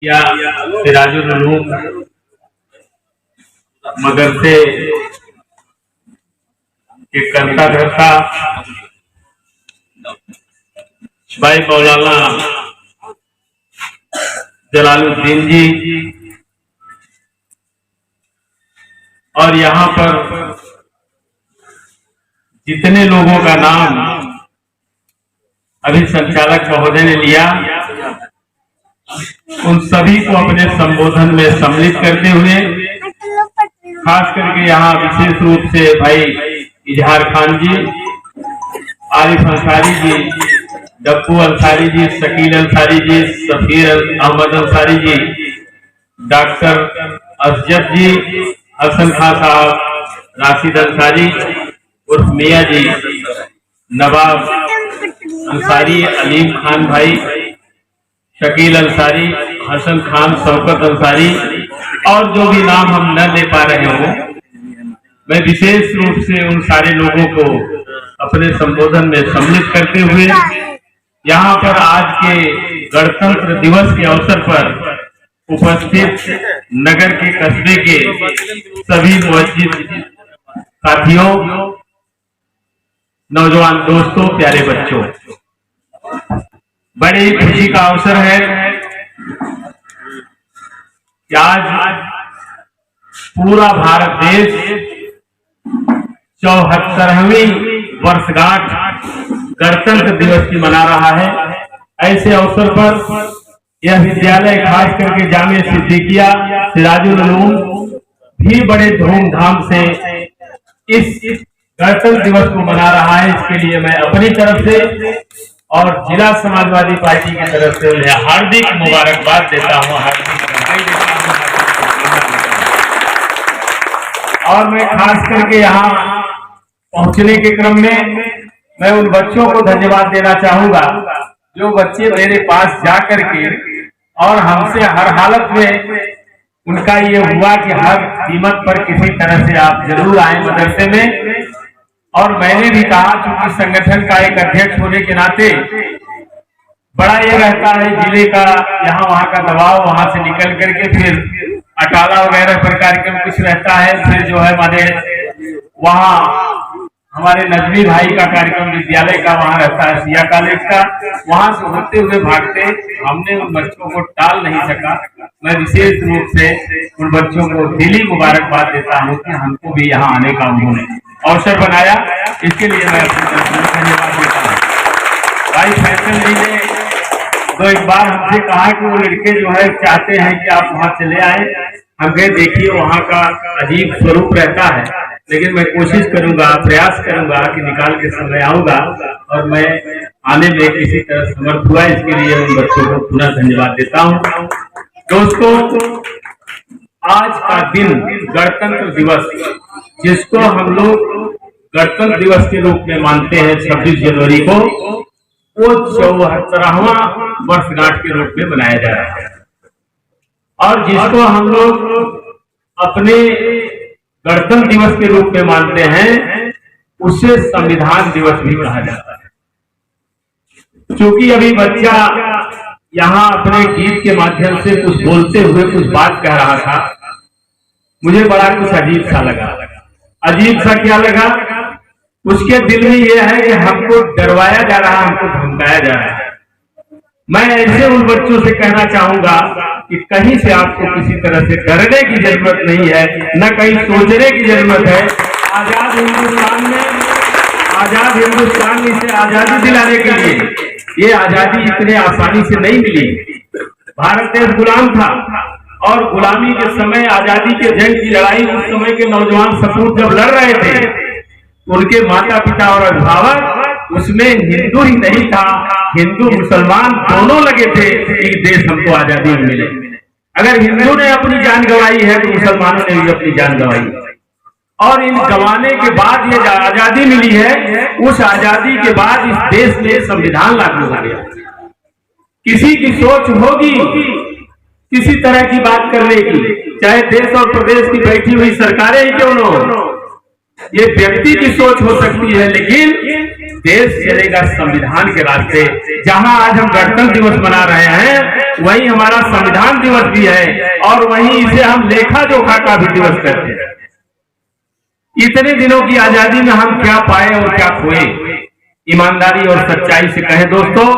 या सिराजुल उलूम मदरसे के कर्ता धर्ता भाई मौलाना जलालुद्दीन जी और यहाँ पर जितने लोगों का नाम अभी संचालक महोदय ने लिया, उन सभी को अपने संबोधन में सम्मिलित करते हुए खास करके यहाँ विशेष रूप से भाई इजहार खान जी, आरिफ अंसारी जी, डप्पू अंसारी जी, शकील अंसारी जी, सफीर अहमद अंसारी जी, डॉक्टर असजद जी, हसन खान साहब, राशिद अंसारी उर्फ मियाँ जी, नवाब अंसारी, अलीम खान भाई, शकील अंसारी, हसन खान, शौकत अंसारी और जो भी नाम हम न ले पा रहे हो, मैं विशेष रूप से उन सारे लोगों को अपने संबोधन में सम्मिलित करते हुए यहाँ पर आज के गणतंत्र दिवस के अवसर पर उपस्थित नगर के कस्बे के सभी मुअज्जिज साथियों, नौजवान दोस्तों, प्यारे बच्चों, बड़ी खुशी का अवसर है कि आज पूरा भारत देश 74वीं वर्षगांठ गणतंत्र दिवस की मना रहा है। ऐसे अवसर पर यह विद्यालय खास करके जामिया सिद्दीकिया सिराजुल उलूम भी बड़े धूमधाम से इस गणतंत्र दिवस को मना रहा है। इसके लिए मैं अपनी तरफ से और जिला समाजवादी पार्टी की तरफ से उन्हें हार्दिक मुबारकबाद देता हूँ, हार्दिक बधाई देता हूँ। और मैं खास करके यहाँ पहुंचने के क्रम में मैं उन बच्चों को धन्यवाद देना चाहूंगा जो बच्चे मेरे पास जाकर के और हमसे हर हालत में उनका ये हुआ कि हर कीमत पर किसी तरह से आप जरूर आए मदरसे में। और मैंने भी कहा क्योंकि संगठन का एक अध्यक्ष होने के नाते बड़ा ये रहता है जिले का यहाँ वहाँ का दबाव, वहां से निकल करके फिर अटाला वगैरह पर कार्यक्रम कुछ रहता है, फिर जो है माने वहाँ हमारे नजमी भाई का कार्यक्रम विद्यालय का वहाँ रहता है, सिया कॉलेज का, वहां से होते हुए भागते हमने उन बच्चों को टाल नहीं सका। मैं विशेष रूप से उन बच्चों को दिली मुबारकबाद देता हूँ कि हमको भी यहाँ आने का उन्होंने अवसर बनाया, इसके लिए मैं अपनी तरफ से धन्यवाद देता हूँ। भाई फैसल जी ने तो एक बार हमसे कहा कि वो लड़के जो है चाहते हैं कि आप वहाँ चले आए। हम कहे देखिए वहाँ का अजीब स्वरूप रहता है, लेकिन मैं कोशिश करूंगा, प्रयास करूंगा कि निकाल के समय आऊंगा और मैं आने में किसी तरह समर्थ हुआ। इसके लिए उन बच्चों को पुनः धन्यवाद देता हूँ। दोस्तों, आज का दिन गणतंत्र दिवस, जिसको हम लोग गणतंत्र दिवस के रूप में मानते हैं 26 जनवरी को, वो 74वां वर्षगांठ के रूप में मनाया जा रहा है। और जिसको हम लोग अपने गणतंत्र दिवस के रूप में मानते हैं, उसे संविधान दिवस भी कहा जाता है। क्योंकि अभी बच्चा यहाँ अपने गीत के माध्यम से कुछ बोलते हुए कुछ बात कह रहा था, मुझे बड़ा कुछ अजीब सा लगा। अजीब सा क्या लगा? उसके दिल में यह है कि हमको डरवाया जा रहा है, हमको धमकाया जा रहा है। मैं ऐसे उन बच्चों से कहना चाहूंगा कि कहीं से आपको किसी तरह से डरने की जरूरत नहीं है, न कहीं सोचने की जरूरत है। आजाद हिंदुस्तान में इसे आजादी दिलाने के लिए, ये आजादी इतने आसानी से नहीं मिली। भारत देश गुलाम था और गुलामी के समय आजादी के जंग की लड़ाई उस समय के नौजवान सपूत जब लड़ रहे थे, उनके माता पिता और अभिभावक उसमें हिंदू ही नहीं था, हिंदू मुसलमान दोनों लगे थे कि देश हमको आजादी मिले। अगर हिंदू ने अपनी जान गंवाई है तो मुसलमानों ने भी अपनी जान गंवाई। और इन गंवाने के बाद ये आजादी मिली है, उस आजादी के बाद इस देश में संविधान लागू हो गया। किसी की सोच होगी किसी तरह की बात करने की, चाहे देश और प्रदेश की बैठी हुई सरकारें ही क्यों न हो, ये व्यक्ति की सोच हो सकती है, लेकिन देश चलेगा संविधान के रास्ते। जहां आज हम गणतंत्र दिवस मना रहे हैं, वही हमारा संविधान दिवस भी है, और वहीं इसे हम लेखा जोखा का भी दिवस करते हैं। इतने दिनों की आजादी में हम क्या पाए और क्या खोए, ईमानदारी और सच्चाई से कहें दोस्तों,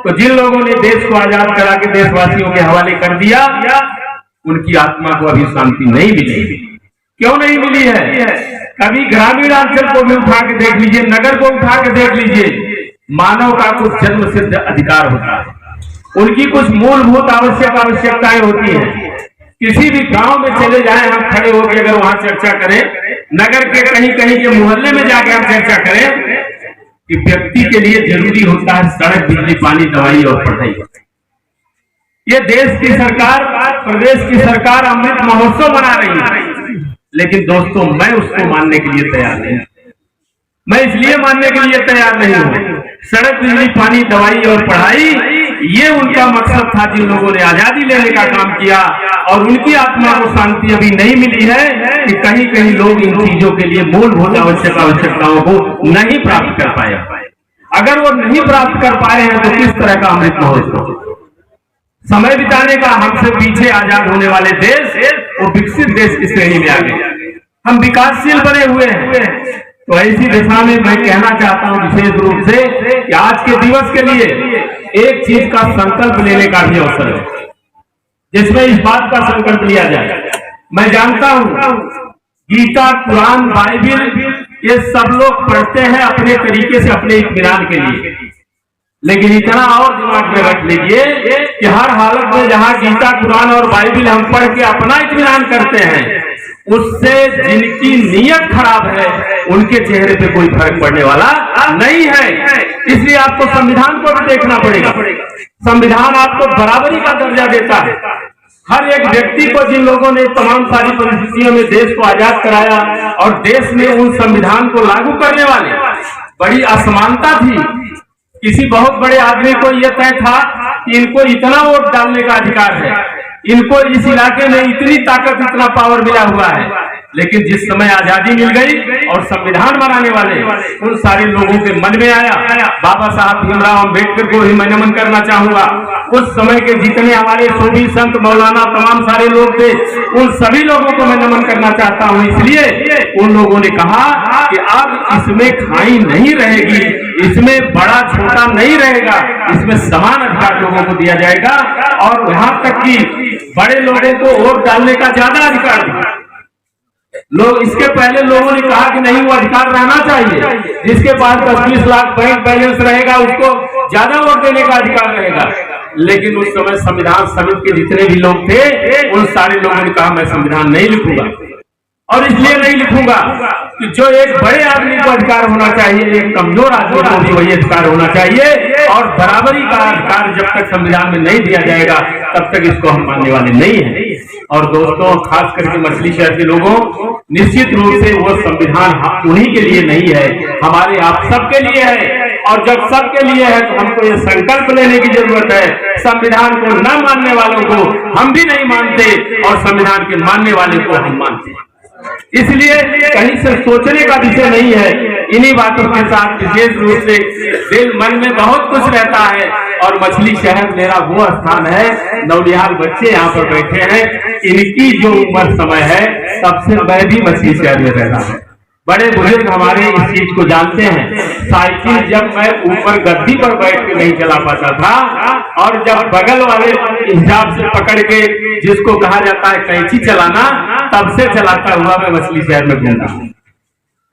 तो जिन लोगों ने देश को आजाद करा के देशवासियों के हवाले कर दिया, उनकी आत्मा को अभी शांति नहीं मिली। क्यों नहीं मिली है? कभी ग्रामीण अंचल को भी उठा के देख लीजिए, नगर को उठा के देख लीजिए, मानव का कुछ जन्म सिद्ध अधिकार होता है, उनकी कुछ मूलभूत आवश्यकताएं होती हैं। किसी भी गांव में चले जाएं, हम खड़े होकर अगर वहां चर्चा करें, नगर के कहीं कहीं के मोहल्ले में जाके हम चर्चा करें कि व्यक्ति के लिए जरूरी होता है सड़क, बिजली, पानी, दवाई और पढ़ाई। ये देश की सरकार, प्रदेश की सरकार अमृत महोत्सव मना रही है, लेकिन दोस्तों मैं उसको मानने के लिए तैयार नहीं। मैं इसलिए मानने के लिए तैयार नहीं हूं, सड़क, बिजली, पानी, दवाई और पढ़ाई, ये उनका मकसद था जिन लोगों ने आजादी लेने का काम किया, और उनकी आत्मा को शांति अभी नहीं मिली है कि कहीं कहीं लोग इन चीजों के लिए मूलभूत आवश्यकताओं को नहीं प्राप्त कर पाए। अगर वो नहीं प्राप्त कर पाए हैं तो किस तरह का अमृत महोत्सव? समय बिताने का हमसे पीछे आजाद होने वाले देश वो विकसित देश की श्रेणी में आ गए, हम विकासशील बने हुए हैं। तो ऐसी दिशा में मैं कहना चाहता हूं विशेष रूप से कि आज के दिवस के लिए एक चीज का संकल्प लेने का भी अवसर है, जिसमें इस बात का संकल्प लिया जाए। मैं जानता हूं गीता, कुरान, बाइबिल ये सब लोग पढ़ते हैं अपने तरीके से, अपने इत्मीनान के लिए, लेकिन इतना और दिमाग में रख लीजिए कि हर हालत में जहां गीता, कुरान और बाइबिल हम पढ़ के अपना इत्मीनान करते हैं, उससे जिनकी नीयत खराब है उनके चेहरे पे कोई फर्क पड़ने वाला नहीं है। इसलिए आपको संविधान को भी देखना पड़ेगा। संविधान आपको बराबरी का दर्जा देता है। हर एक व्यक्ति को, जिन लोगों ने तमाम सारी परिस्थितियों में देश को आजाद कराया और देश में उन संविधान को लागू करने वाले, बड़ी असमानता थी। किसी बहुत बड़े आदमी को यह तय था कि इनको इतना वोट डालने का अधिकार है, इनको इस इलाके में इतनी ताकत, इतना पावर मिला हुआ है। लेकिन जिस समय आजादी मिल गई और संविधान बनाने वाले उन सारे लोगों के मन में आया, बाबा साहब भीमराव अम्बेडकर को ही मैं नमन करना चाहूंगा। उस समय के जितने हमारे सूफी संत, मौलाना, तमाम सारे लोग थे, उन सभी लोगों को मैं नमन करना चाहता हूं। इसलिए उन लोगों ने कहा कि अब इसमें खाई नहीं रहेगी, इसमें बड़ा छोटा नहीं रहेगा, इसमें समान अधिकार लोगों को दिया जाएगा, और यहां तक कि बड़े लोगों को वोट डालने का ज्यादा अधिकार दिया। लोग, इसके पहले लोगों ने कहा कि नहीं, वो अधिकार रहना चाहिए, जिसके पास 25 लाख बैंक बैलेंस रहेगा उसको ज्यादा वोट देने का अधिकार रहेगा। लेकिन उस समय संविधान समिति के जितने भी लोग थे, उन सारे लोगों ने कहा मैं संविधान नहीं लिखूंगा, और इसलिए नहीं लिखूंगा कि जो एक बड़े आदमी को अधिकार होना चाहिए, एक कमजोर आदमी को भी वही अधिकार होना चाहिए, और बराबरी का अधिकार जब तक संविधान में नहीं दिया जाएगा तब तक इसको हम मानने वाले नहीं हैं। और दोस्तों, खास करके मछली शहर के लोगों, निश्चित रूप से वो संविधान उन्हीं के लिए नहीं है, हमारे आप सबके लिए है। और जब सबके लिए है तो हमको ये संकल्प लेने की जरूरत है, संविधान को न मानने वालों को हम भी नहीं मानते, और संविधान के मानने वाले को हम मानते हैं। इसलिए कहीं से सोचने का विषय नहीं है। इन्हीं बातों के साथ विशेष रूप से दिल मन में बहुत कुछ रहता है, और मछली शहर मेरा वो स्थान है, नौनिहाल बच्चे यहाँ पर बैठे हैं, इनकी जो उम्र समय है तब से मैं भी मछली शहर में रहता हूँ। बड़े बुजुर्ग हमारे इस चीज को जानते हैं। साइकिल जब मैं ऊपर गद्दी पर बैठ के नहीं चला पाता था, और जब बगल वाले हिसाब से पकड़ के, जिसको कहा जाता है कैंची चलाना, तब से चलाता हुआ मैं मछली शहर में घूमता हूँ।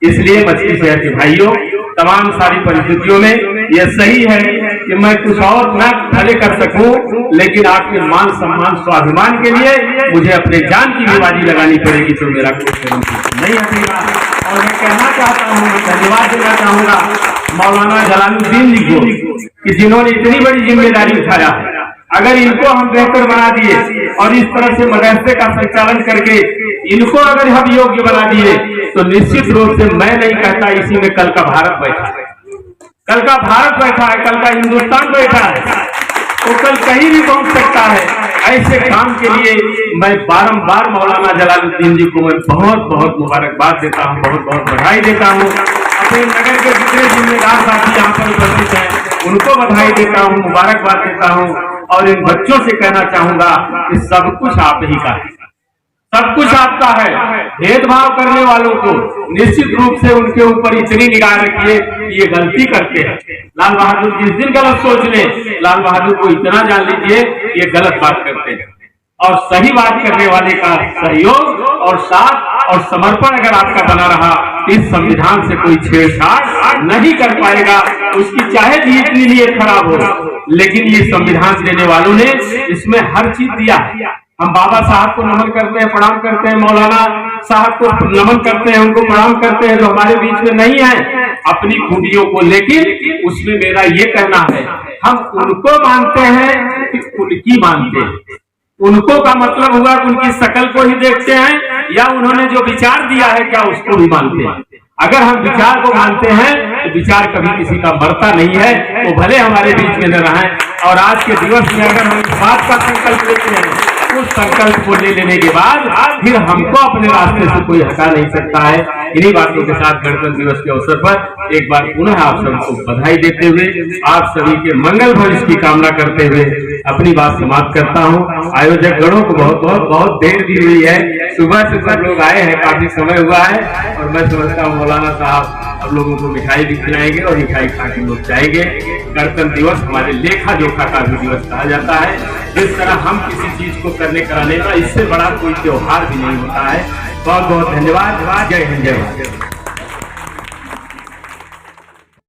इसलिए मछली शहर के भाइयों, तमाम सारी परिस्थितियों में यह सही है कि मैं कुछ और न भले कर सकूं, लेकिन आपके मान सम्मान स्वाभिमान के लिए मुझे अपने जान की भी बाजी लगानी पड़ेगी, तो मेरा कोई नहीं हटेगा। और मैं कहना चाहता हूं, मैं धन्यवाद देना चाहूंगा मौलाना जलालुद्दीन जी को कि जिन्होंने इतनी बड़ी जिम्मेदारी उठाया। अगर इनको हम बेहतर बना दिए और इस तरह से मदरसे का संचालन करके इनको अगर हम योग्य बना दिए, तो निश्चित रूप से मैं नहीं कहता इसी में कल का भारत बैठा है, कल का भारत बैठा है, कल का हिंदुस्तान बैठा है, वो कल कहीं भी पहुंच सकता है। ऐसे काम के लिए मैं बारंबार मौलाना जलालुद्दीन जी को मैं बहुत बहुत मुबारकबाद देता हूँ, बहुत बहुत बधाई देता हूँ। अपने नगर के जितने जिम्मेदार साथी यहाँ पर उपस्थित हैं उनको बधाई देता हूँ, मुबारकबाद देता हूँ। और इन बच्चों से कहना चाहूंगा कि सब कुछ आप ही का है, सब कुछ आपका है। भेदभाव करने वालों को निश्चित रूप से उनके ऊपर इतनी निगाह रखिए कि ये गलती करते हैं। लाल बहादुर जिस दिन गलत सोच ले, लाल बहादुर को इतना जान लीजिए ये गलत बात करते हैं। और सही बात करने वाले का सहयोग और साथ और समर्पण अगर आपका बना रहा, इस संविधान से कोई छेड़छाड़ नहीं कर पाएगा। उसकी चाहे भी इतनी नीयत खराब हो, लेकिन ये संविधान देने वालों ने इसमें हर चीज दिया है। हम बाबा साहब को नमन करते हैं, प्रणाम करते हैं, मौलाना साहब को नमन करते हैं, उनको प्रणाम करते हैं जो हमारे बीच में नहीं है अपनी खूबियों को। लेकिन उसमें मेरा ये कहना है, हम उनको मानते हैं कि उनकी मानते हैं। उनको का मतलब हुआ कि उनकी शकल को ही देखते हैं या उन्होंने जो विचार दिया है क्या उसको भी मानते हैं। अगर हम विचार को मानते हैं तो विचार कभी किसी का मरता नहीं है, वो भले हमारे बीच में न रहे। और आज के दिवस में अगर हम इस बात का संकल्प लेते हैं, उस संकल्प को ले लेने के बाद फिर हमको अपने रास्ते से कोई हटा नहीं सकता है। इन्हीं बातों के साथ गणतंत्र दिवस के अवसर पर एक बार पुनः आप सबको बधाई देते हुए, आप सभी के मंगल भविष्य की कामना करते हुए अपनी बात समाप्त करता हूँ। आयोजक गणों को बहुत बहुत बहुत देर भी हुई है, सुबह से सब लोग आए हैं, काफी समय हुआ है। और मैं समझता हूँ मौलाना साहब अब लोगों को मिठाई भी खिलाएंगे और मिठाई खा के लोग जाएंगे। गणतंत्र दिवस हमारे लेखा जोखा का भी दिवस कहा जाता है। जिस तरह हम किसी चीज को करने कराने का, इससे बड़ा कोई त्योहार भी नहीं होता है। बहुत बहुत धन्यवाद। जय हिंद, जय भारत।